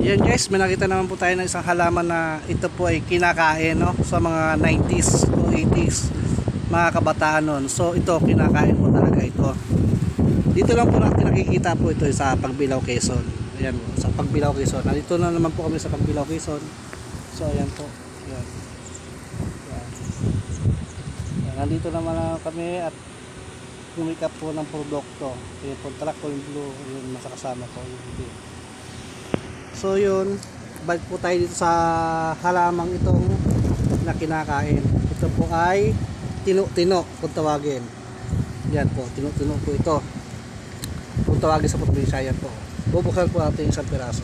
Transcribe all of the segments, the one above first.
Yan guys, may nakita naman po tayo ng isang halaman na ito po ay kinakain, no? Sa mga 90s o 80s mga kabataan nun. So ito kinakain po talaga ito. Dito lang po natin nakikita po ito sa Pagbilao, Quezon. Ayan po, sa Pagbilao, Quezon. Nandito na naman po kami sa Pagbilao, Quezon. So ayan po. Ayan. Ayan. Ayan, nandito naman kami at pumikap po ng produkto. Ayan po, tractor blue. Ayan, nasa kasama po yung video. So yun, balik po tayo dito sa halamang itong na kinakain. Ito po ay tino-tino kung tawagin. Yan po, tino-tino po ito. Kung tawagin sa probinsya, yan po. Bubuksan po natin isang piraso.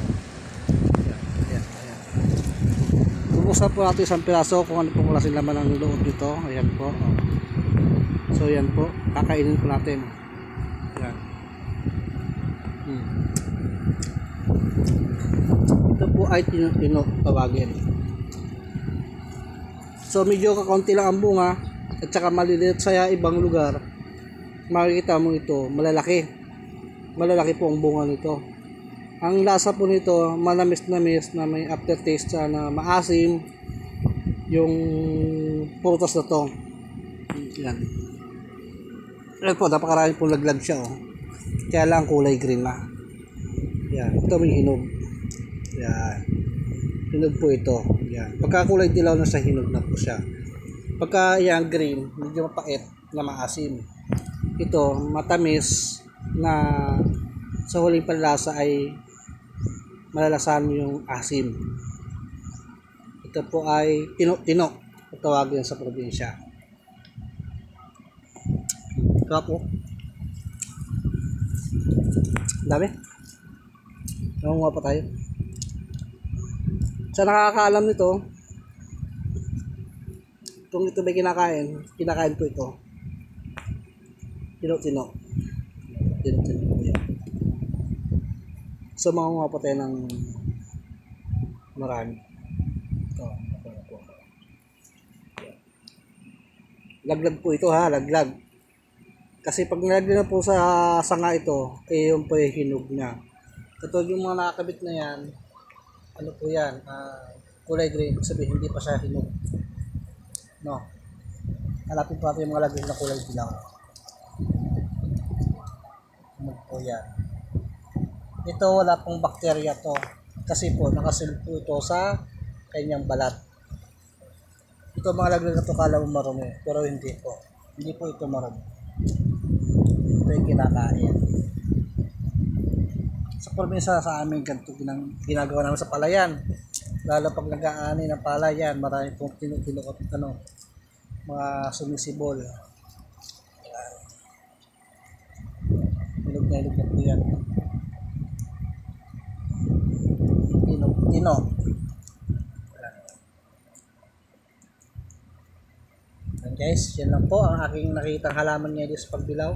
Yan, ayan, ayan. Bubuksan po natin isang piraso kung ano po klaseng laman ng loob dito. Ayan po. So yan po, kakainin po natin. Yan. Ito po ay tino-tino tawagin. So medyo kakaunti lang ang bunga at saka maliliit sa ibang lugar. Makikita mo ito, malalaki. Malalaki po ang bunga nito. Ang lasa po nito, manamis-namis na may aftertaste na maasim yung prutas na to. Yan. Ayan po, napakarami po laglag siya. Oh. Kaya lang kulay green na. Yan, ito may hinog. Yan. Hinog po ito. Yan. Pagka kulay dilaw na sa hinog na po siya. Pagka yan green, medyo mapait na maasim. Ito matamis na sa huling panlasa ay malalasan yung asim. Ito po ay tino-tino tawagin sa probinsya. Ito po. Dami. Nangunga pa tayo. Sa nakakaalam nito, kung ito may kinakain ko ito. Tino-tino. Tino-tino po yan. So mangunga pa tayo ng marami. Ito. Laglag po ito ha, laglag. Kasi pag nalaglag na po sa sanga ito, eh yung po yung hinog niya. Katulad yung mga nakakabit na yan, ano po yan, kulay green, sabihin hindi pa siya hinog. No. Hanapin po natin yung mga laglag na kulay dilaw. Hinog po yan. Ito wala pong bakterya to. Kasi po nakasil po ito sa kanyang balat. Ito mga laglag na to kala mo marumi, pero hindi po. Hindi po ito marumi. Ito yung kinakain. Sa probinsya sa amin ganito ginagawa namin sa palayan. Lalo pag nag-aani ng palayan, marami pong tinukot mga sumisibol. Hilog na po yan. Tino. Guys, yan lang po ang aking nakitang halaman ngayon sa Pagbilao.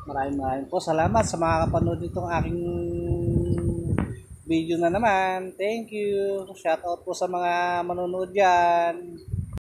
Maraming po salamat sa mga kapanood nitong aking video na naman. Thank you. Shout out po sa mga manonood dyan.